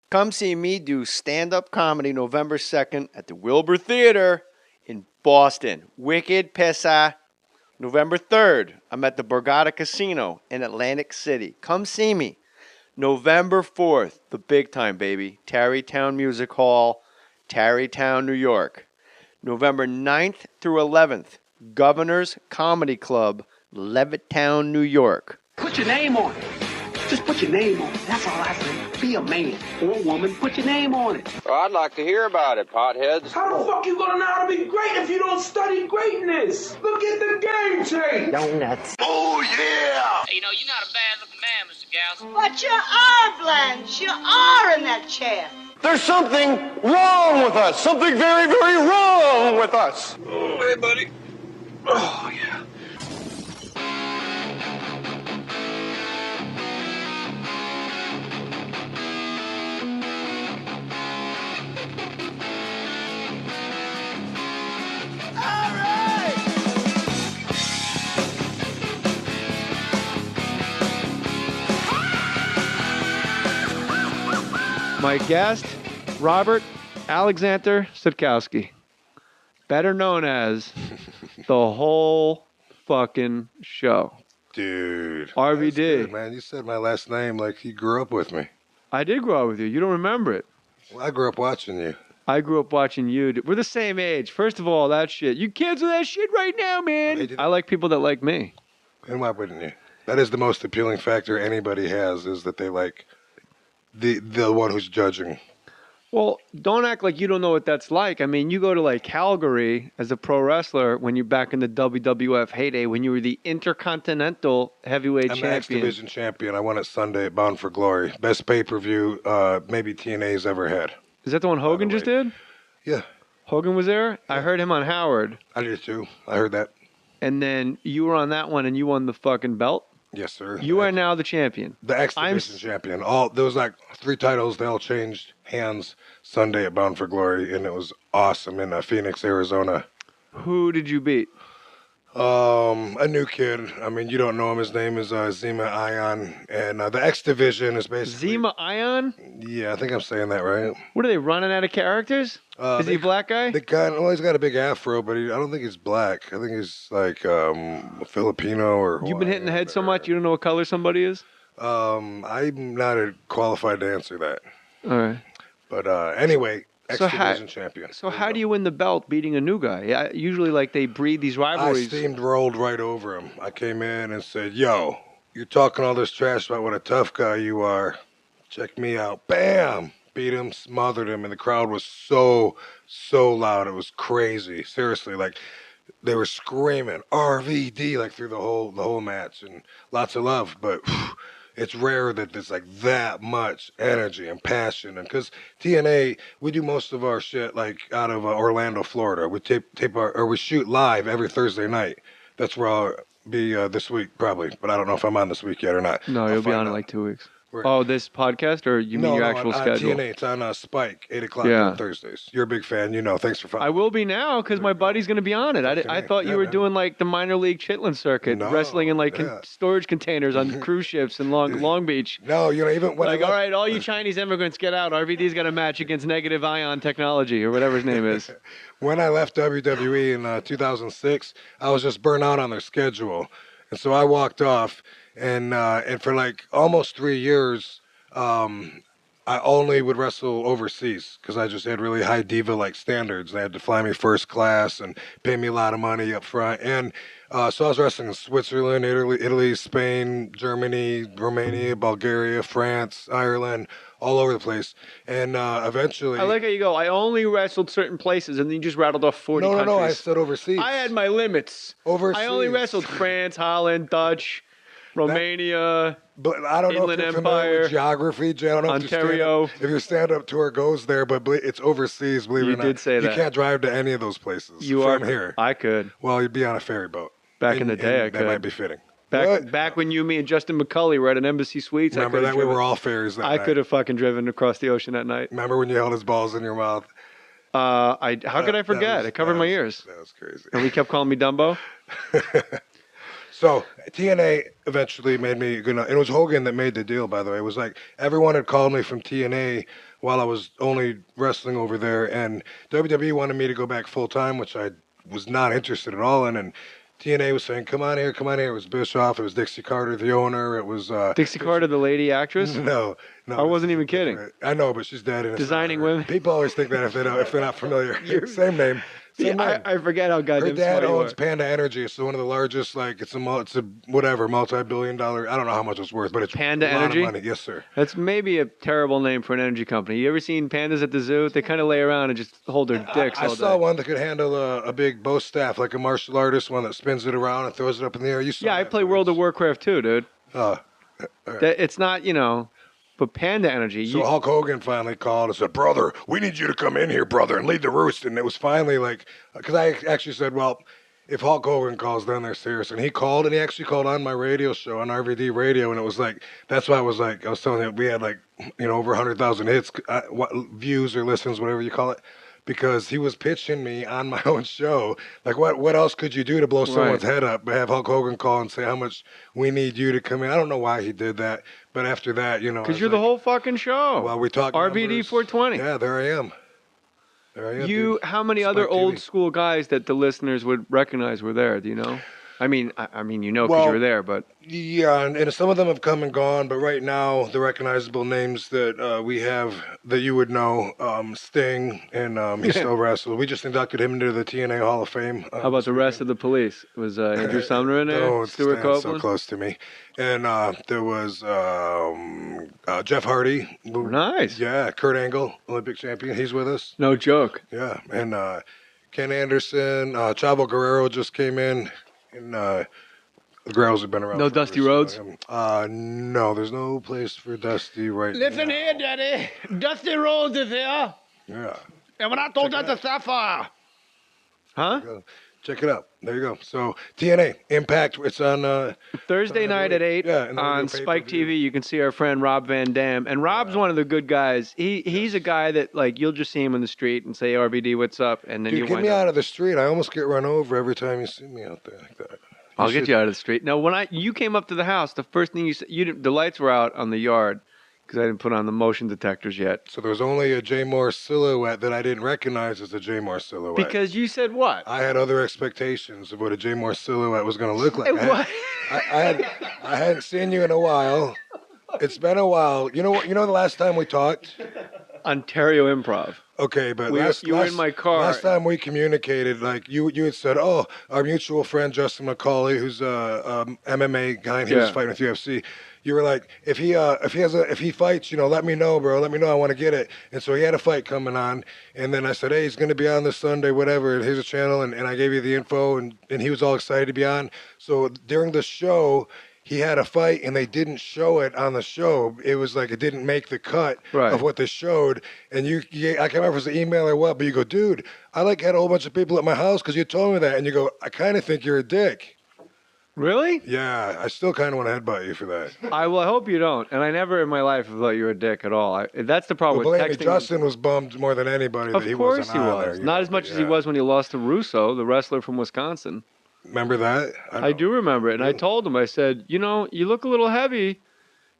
Come see me do stand-up comedy November 2nd at the Wilbur Theater in Boston. Wicked Pesa. November 3rd, I'm at the Borgata Casino in Atlantic City. Come see me. November 4th, the big time, baby. Tarrytown Music Hall, Tarrytown, New York. November 9th through 11th, Governor's Comedy Club, Levittown, New York. Put your name on it. Just put your name on it. That's all I say. Be a man or a woman. Put your name on it. Well, I'd like to hear about it, potheads. How the fuck you gonna know how to be great if you don't study greatness? Look at the game tape. Donuts. Oh, yeah. Hey, you're not a bad-looking man, Mr. Gals. But you are, Blanche. You are in that chair. There's something wrong with us. Something very, very wrong with us. Oh, hey, buddy. Oh, yeah. My guest, Robert Alexander Szatkowski, better known as the whole fucking show. Dude. RVD. Good, man. You said my last name like you grew up with me. I did grow up with you. You don't remember it. Well, I grew up watching you. I grew up watching you. We're the same age. First of all, that shit. You cancel that shit right now, man. I like people that like me. And why wouldn't you? That is the most appealing factor anybody has, is that they like the one who's judging. Well, don't act like you don't know what that's like. I mean, you go to like Calgary as a pro wrestler when you're back in the WWF heyday, when you were the Intercontinental Heavyweight I'm Champion. the X Division champion. I won it Sunday at Bound for Glory. Best pay-per-view maybe TNA's ever had. Is that the one Hogan just did? Yeah. Hogan was there? Yeah. I heard him on Howard. I did too. I heard that. And then you were on that one and you won the fucking belt? Yes, sir. You are now the champion. The X Division champion. There was like 3 titles. They all changed hands Sunday at Bound for Glory, and it was awesome in Phoenix, Arizona. Who did you beat? A new kid. I mean, you don't know him. His name is Zima Ion, and the X Division is basically Zima Ion. Yeah, I think I'm saying that right. What are they running out of characters? Is he a black guy? The guy, well, he's got a big afro, but I don't think he's black. I think he's like Filipino or. You've been hitting the head so much, you don't know what color somebody is. I'm not qualified to answer that. All right. But anyway. X-Division champion. So how do you win the belt beating a new guy? Usually, like, they breed these rivalries. I steamrolled right over him. I came in and said, yo, you're talking all this trash about what a tough guy you are. Check me out. Bam! Beat him, smothered him, and the crowd was so loud. It was crazy. Seriously, like, they were screaming, RVD, like, through the whole match. And lots of love, but... It's rare that there's like that much energy and passion, and because TNA, we do most of our shit like out of Orlando, Florida. We we shoot live every Thursday night. That's where I'll be this week probably, but I don't know if I'm on this week yet or not. No, you'll be on in like 2 weeks. Oh, this podcast, or you mean your actual schedule? TNA, it's on Spike, 8 o'clock on Thursdays. You're a big fan, you know. Thanks for following. I will be now because my buddy's going to be on it. I thought you were doing like the minor league Chitlin circuit, wrestling in like storage containers on cruise ships in Long Beach. No, even when all right, all you Chinese immigrants get out. RVD's got a match against Negative Ion Technology or whatever his name is. When I left WWE in 2006, I was just burnt out on their schedule, and so I walked off. And for like almost 3 years, I only would wrestle overseas because I just had really high diva-like standards. They had to fly me first class and pay me a lot of money up front. And so I was wrestling in Switzerland, Italy, Spain, Germany, Romania, Bulgaria, France, Ireland, all over the place. And eventually... I like how you go, I only wrestled certain places, and then you just rattled off 40 countries. No, I said overseas. I had my limits. Overseas. I only wrestled France, Holland, Dutch... Romania, but I don't know if you're familiar with geography, Jay. I don't know Ontario. if your stand-up tour goes there, but it's overseas, believe it or not. You did say that. You can't drive to any of those places from here. I could. Well, you'd be on a ferry boat. Back in the day, I could. That might be fitting. Back when you, me, and Justin McCulley were at an Embassy Suites. Remember that? We were all ferries that night. I could have fucking driven across the ocean that night. Remember when you held his balls in your mouth? How could I forget? It covered my ears. That was crazy. And we kept calling me Dumbo. So TNA eventually made me good enough. It was Hogan that made the deal, by the way. It was like everyone had called me from TNA while I was only wrestling over there, and WWE wanted me to go back full time, which I was not interested at all in. And TNA was saying, "Come on here, come on here." It was Bischoff, it was Dixie Carter, the owner. It was Dixie Carter, the lady actress? No, I wasn't even kidding. I know, but she's dead. And it's Designing not her. women. People always think that if they're not familiar. Same name. Same name. I forget how Her goddamn dad smart you owns are. Panda Energy. It's one of the largest, like it's a multi-billion-dollar. I don't know how much it's worth, but it's Panda a lot Energy? of money. Yes, sir. That's maybe a terrible name for an energy company. You ever seen pandas at the zoo? They kind of lay around and just hold their dicks I all saw day. one that could handle a big bow staff, like a martial artist, one that spins it around and throws it up in the air. You saw Yeah, I that play footage. World of Warcraft too, dude. Oh, It's not, but Panda Energy. so Hulk Hogan finally called and said, "Brother, we need you to come in here, brother, and lead the roost." And it was finally like, because I actually said, "Well, if Hulk Hogan calls, then they're serious." And he called, and he actually called on my radio show on RVD Radio, and it was like, that's why I was telling you, we had like, over 100,000 hits, views or listens, whatever you call it. Because he was pitching me on my own show, like what else could you do to blow someone's head up? But have Hulk Hogan call and say how much we need you to come in. I don't know why he did that, but after that, Because you're the whole fucking show. Well, we talked RVD numbers. 420. Yeah, there I am. Dude. How many Spike other TV. old school guys that the listeners would recognize were there? Do you know? I mean, because you Well, were there, but Yeah, and some of them have come and gone, but right now the recognizable names that we have that you would know, Sting, and he still wrestles. We just inducted him into the TNA Hall of Fame. how about the rest of the police? Was Andrew Sumner in there? Don't Stuart stand Copeland? so close to me. And there was Jeff Hardy. Nice. Yeah, Kurt Angle, Olympic champion. He's with us. No joke. Yeah, and Ken Anderson, Chavo Guerrero just came in, and the Guerreros have been around. No forever, Dusty Rhodes? No, there's no place for Dusty right now. here, Daddy. Dusty Rhodes is here. Yeah, And when I told that to Sapphire. Huh? go. Check it out. There you go. So TNA Impact. It's on Thursday night at 8 Yeah, and then on we'll do Spike pay-per-view. TV. You can see our friend Rob Van Dam. And Rob's one of the good guys. He's a guy that, you'll just see him in the street and say, RVD, what's up? And then Dude, you get wind me up. out of the street. I almost get run over every time you see me out there like that. I'll get you out of the street. No, when you came up to the house, the first thing you said, the lights were out on the yard because I didn't put on the motion detectors yet. So there was only a Jay Mohr silhouette that I didn't recognize as a Jay Mohr silhouette. Because you said what? I had other expectations of what a Jay Mohr silhouette was going to look like. What? I hadn't seen you in a while. It's been a while. You know what? You know the last time we talked? Ontario Improv. Okay, but You were in my car. Last time we communicated, you had said, "Oh, our mutual friend Justin McCauley, who's a MMA guy, and he was Yeah. fighting with UFC." You were like, "If he fights, let me know, bro. Let me know. I want to get it." And so he had a fight coming on, and then I said, "Hey, he's going to be on this Sunday, whatever. And here's a channel," and I gave you the info, and he was all excited to be on. So during the show, he had a fight, and they didn't show it on the show. It was like it didn't make the cut Right. of what they showed. And I can't remember if it was an email or what, but you go, "Dude, I had a whole bunch of people at my house because you told me that." And you go, "I kind of think you're a dick." Really? Yeah, I still kind of want to headbutt you for that. I hope you don't. And I never in my life have thought you were a dick at all. That's the problem Well, with believe me, texting. Justin was bummed more than anybody Of that he course wasn't he on was. there, you Not know, as much as he yeah. was when he lost to Russo, the wrestler from Wisconsin. Remember that? I do remember it. And I told him, I said, you look a little heavy.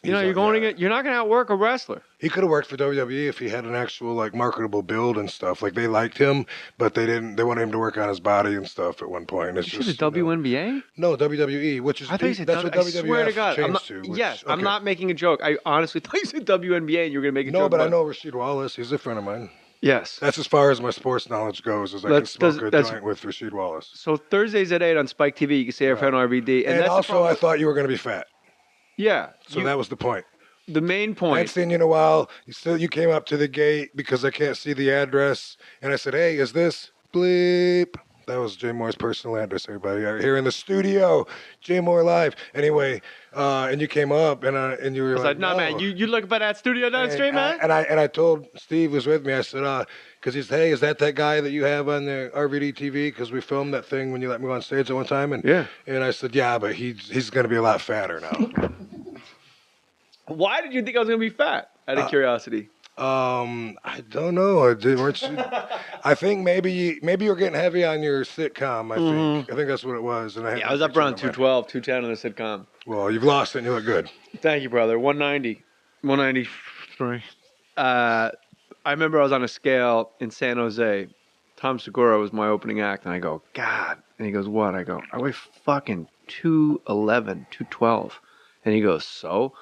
You're not going to outwork a wrestler. He could have worked for WWE if he had an actual marketable build and stuff. Like they liked him, but they didn't. They wanted him to work on his body and stuff at one point. It's You said the WNBA? No, WWE, which is I thought you said that's what I swear to WWF God. changed to. Yes, I'm okay. not making a joke. I honestly thought you said WNBA and you were going to make a joke. No, but I about- know Rasheed Wallace. He's a friend of mine. Yes. That's as far as my sports knowledge goes. Is I can smoke a joint with Rasheed Wallace. So Thursdays at 8 on Spike TV, you can see our friend RVD. And that's the also, problem. I thought you were going to be fat. Yeah. So that was the point. The main I hadn't point. seen you in a while. You came up to the gate because I can't see the address. And I said, "Hey, is this bleep?" That was Jay Mohr's personal address, everybody. Here in the studio, Jay Mohr Live. Anyway, and you came up and you were I was like, "No, man, you look about that studio down the street, man? And I told Steve was with me. I said, because he said, "Hey, is that guy that you have on the RVD TV? Because we filmed that thing when you let me go on stage at one time." And Yeah. And I said, "Yeah, but he's going to be a lot fatter now." Why did you think I was going to be fat? Out of curiosity. I don't know. I think maybe you were getting heavy on your sitcom. I think that's what it was. And Yeah, I was up around 212, 210 on the sitcom. Well, you've lost it and you look good. Thank you, brother. 190. 193. I remember I was on a scale in San Jose. Tom Segura was my opening act, and I go, God. And he goes, what? I go, I weigh fucking 211, 212. And he goes, so?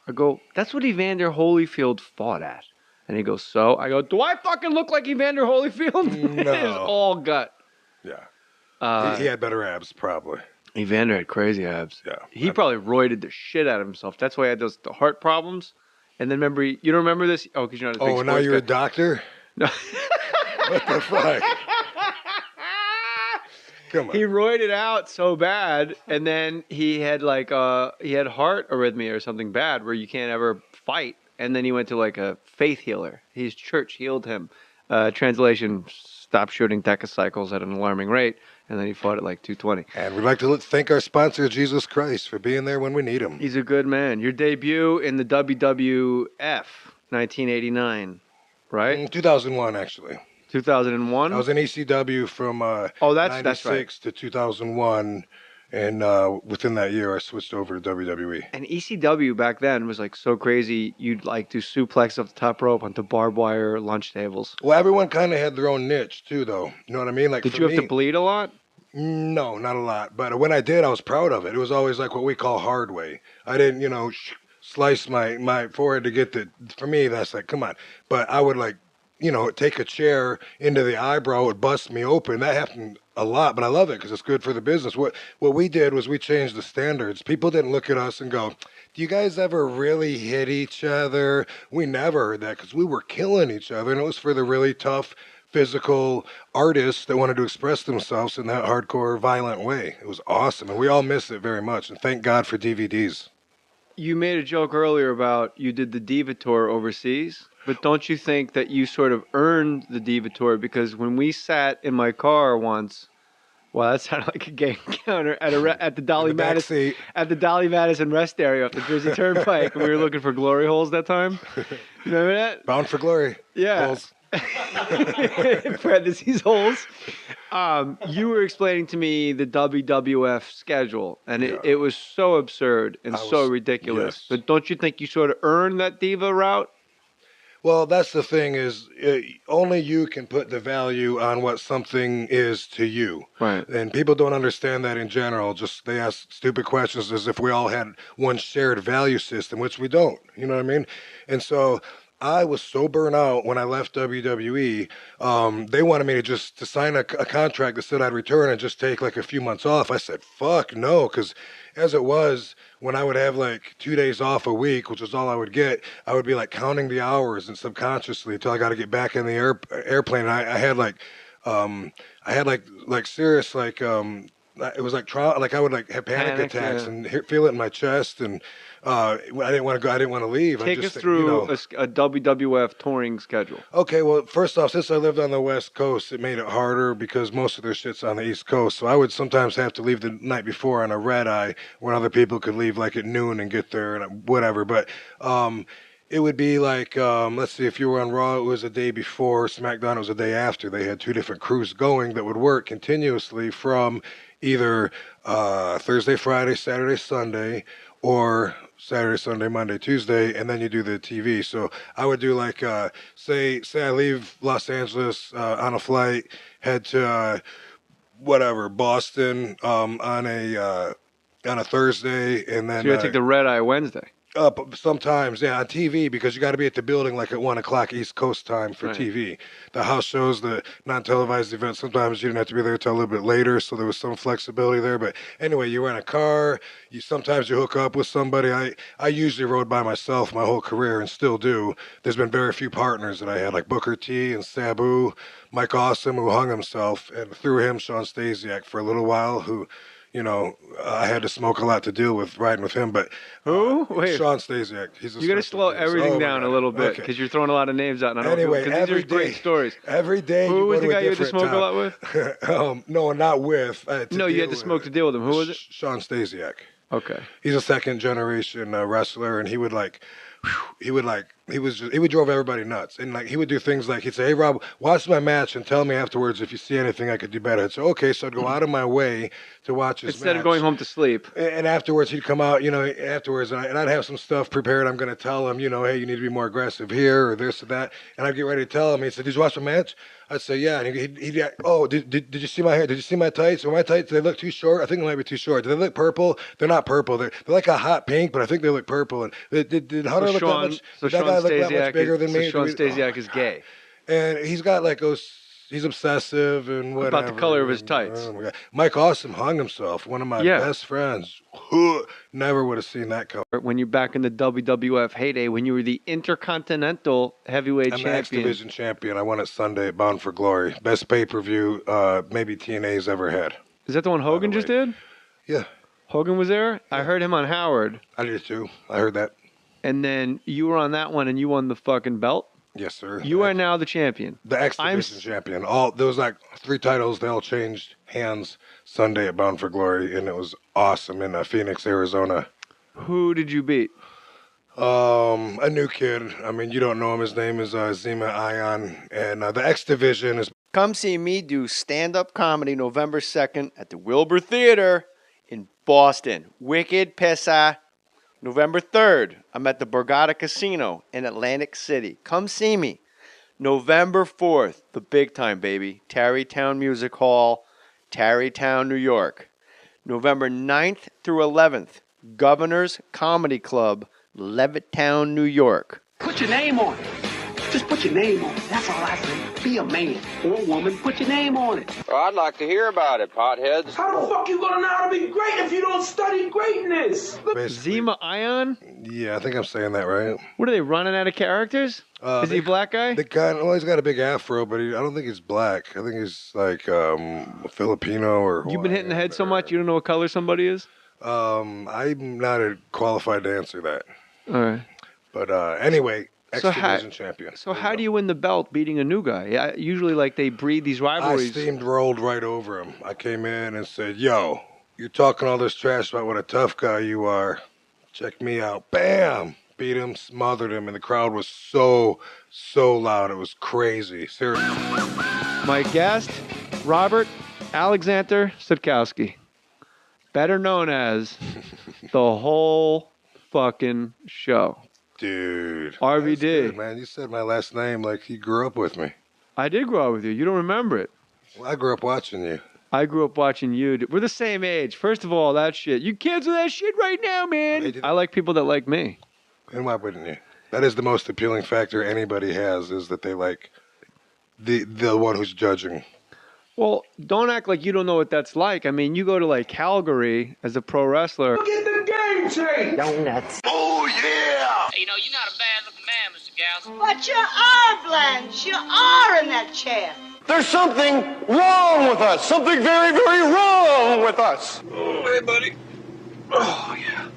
I go, that's what Evander Holyfield fought at. And he goes, so? I go, do I fucking look like Evander Holyfield? No. It is all gut. Yeah. He had better abs, probably. Evander had crazy abs. Yeah. He probably roided the shit out of himself. That's why he had the heart problems. And then remember, you don't remember this? Oh, because you're not a big Oh, now you're a doctor? No. What the fuck? Come on. He roided out so bad, and then he had he had heart arrhythmia or something bad where you can't ever fight. And then he went to like a faith healer. His church healed him. Translation: stop shooting decacycles at an alarming rate. And then he fought at like 220. And we'd like to thank our sponsor, Jesus Christ, for being there when we need him. He's a good man. Your debut in the WWF, 1989, right? 2001, actually. 2001? I was in ECW from that's 96 right. to 2001. And within that year, I switched over to WWE. And ECW back then was like so crazy. You'd like do suplex off the top rope onto barbed wire lunch tables. Well, everyone kind of had their own niche, too, though. You know what I mean? Like, did you have to bleed a lot? No, not a lot. But when I did, I was proud of it. It was always like what we call hard way. I didn't, slice my forehead to get the... For me, that's like, come on. But I would, take a chair into the eyebrow, it would bust me open. That happened a lot, but I love it because it's good for the business. What we did was we changed the standards. People didn't look at us and go, do you guys ever really hit each other? We never heard that because we were killing each other, and it was for the really tough physical artists that wanted to express themselves in that hardcore, violent way. It was awesome, and we all miss it very much, and thank God for DVDs. You made a joke earlier about you did the Diva Tour overseas, but don't you think that you sort of earned the Diva Tour? Because when we sat in my car once, well, that sounded like a gay encounter at the Dolly Madison at the Dolly Madison rest area off the Jersey Turnpike, and we were looking for glory holes that time. You remember that? Bound for glory. Yeah. Holes. Parentheses holes. You were explaining to me the WWF schedule, and it was so absurd and so ridiculous. Yes. But don't you think you sort of earned that diva route? Well, that's the thing is only you can put the value on what something is to you. Right. And people don't understand that in general. Just they ask stupid questions as if we all had one shared value system, which we don't. You know what I mean? And so I was so burnt out when I left WWE. They wanted me to sign a contract that said I'd return and just take like a few months off. I said, fuck no, because as it was, when I would have like 2 days off a week, which was all I would get, I would be like counting the hours and subconsciously until I got to get back in the airplane. And I had serious it was like trauma. Like I would like have panic attacks and feel it in my chest, and I didn't want to go. I didn't want to leave. Take us through a WWF touring schedule. Okay, well, first off, since I lived on the West Coast, it made it harder because most of their shit's on the East Coast. So I would sometimes have to leave the night before on a red eye when other people could leave like at noon and get there and whatever. But it would be like, let's see, if you were on Raw, it was a day before. SmackDown, it was a day after. They had two different crews going that would work continuously from either Thursday, Friday, Saturday, Sunday, or Saturday, Sunday, Monday, Tuesday, and then you do the TV. So I would do like, say I leave Los Angeles on a flight, head to Boston on a Thursday, and then so you gotta take the red eye Wednesday. Sometimes, yeah, on TV, because you got to be at the building like at 1 o'clock East Coast time for TV. The house shows, the non-televised events, sometimes you didn't have to be there till a little bit later, so there was some flexibility there. But anyway, you rent a car, sometimes you hook up with somebody. I usually rode by myself my whole career and still do. There's been very few partners that I had, like Booker T and Sabu, Mike Awesome, who hung himself, and through him, Sean Stasiak for a little while, who... I had to smoke a lot to deal with riding with him, but who? Wait, Sean Stasiak. You got to slow everything down a little bit because you're throwing a lot of names out. And anyway, these are great stories. Every day, who was the guy you had to smoke a lot with? No, not with. No, you had to smoke to deal with him. Who was it? Sean Stasiak. Okay. He's a second generation wrestler, and he would he would drove everybody nuts. And like he would do things like he'd say, "Hey Rob, watch my match and tell me afterwards if you see anything I could do better." I'd say, "Okay," so I'd go out of my way to watch his Instead match. of going home to sleep. And afterwards, he'd come out, afterwards, and I'd have some stuff prepared. I'm going to tell him, hey, you need to be more aggressive here or this or that. And I'd get ready to tell him. He said, "Did you watch the match?" I'd say, "Yeah." And he'd "Oh, did you see my hair? Did you see my tights? Are my tights, do they look too short? I think they might be too short. Do they look purple? They're not purple. They're like a hot pink, but I think they look purple." And did Hunter look that much? So Did that guy look that much bigger than me? Sean Stasiak is gay. And he's got like those. He's obsessive and whatever. About the color of his tights. Oh my God. Mike Awesome hung himself. One of my best friends. Never would have seen that coming. When you're back in the WWF heyday, when you were the Intercontinental Heavyweight Champion. I'm X Division champion. I won it Sunday at Bound for Glory. Best pay-per-view maybe TNA's ever had. Is that the one Hogan just did? Yeah. Hogan was there? Yeah. I heard him on Howard. I did too. I heard that. And then you were on that one and you won the fucking belt? Yes, sir. You are now the champion. The X Division champion. There was like 3 titles. They all changed hands Sunday at Bound for Glory, and it was awesome in Phoenix, Arizona. Who did you beat? A new kid. I mean, you don't know him. His name is Zima Ion, and the X Division is. Come see me do stand-up comedy November 2nd at the Wilbur Theater in Boston. Wicked Pesa. November 3rd, I'm at the Borgata Casino in Atlantic City. Come see me. November 4th, the big time, baby. Tarrytown Music Hall, Tarrytown, New York. November 9th through 11th, Governor's Comedy Club, Levittown, New York. Put your name on it. Just put your name on it. That's all I say. Be a man or a woman. Put your name on it. Well, I'd like to hear about it, potheads. How the fuck you gonna know how to be great if you don't study greatness? Zima Ion? Yeah, I think I'm saying that right. What are they, running out of characters? Is he a black guy? The guy, well, he's got a big afro, but I don't think he's black. I think he's like Filipino or Hawaiian. You've been hitting the head so much you don't know what color somebody is? I'm not qualified to answer that. All right. But anyway, X Division champion. So how do you win the belt beating a new guy? Yeah, usually, like, they breed these rivalries. I rolled right over him. I came in and said, "Yo, you're talking all this trash about what a tough guy you are. Check me out." Bam! Beat him, smothered him, and the crowd was so loud. It was crazy. Seriously. My guest, Robert Alexander Szatkowski, better known as the whole fucking show. Dude. RVD. Good, man. You said my last name like you grew up with me. I did grow up with you. You don't remember it. Well, I grew up watching you. I grew up watching you. We're the same age. First of all, that shit. You cancel that shit right now, man. I like people that like me. And why wouldn't you? That is the most appealing factor anybody has, is that they like the one who's judging. Well, don't act like you don't know what that's like. I mean, you go to like Calgary as a pro wrestler. Look at the game change. Donuts. Oh, yeah! You know, you're not a bad-looking man, Mr. Gals. But you are, Blanche. You are in that chair. There's something wrong with us. Something very, very wrong with us. Oh, hey, buddy. Oh, yeah.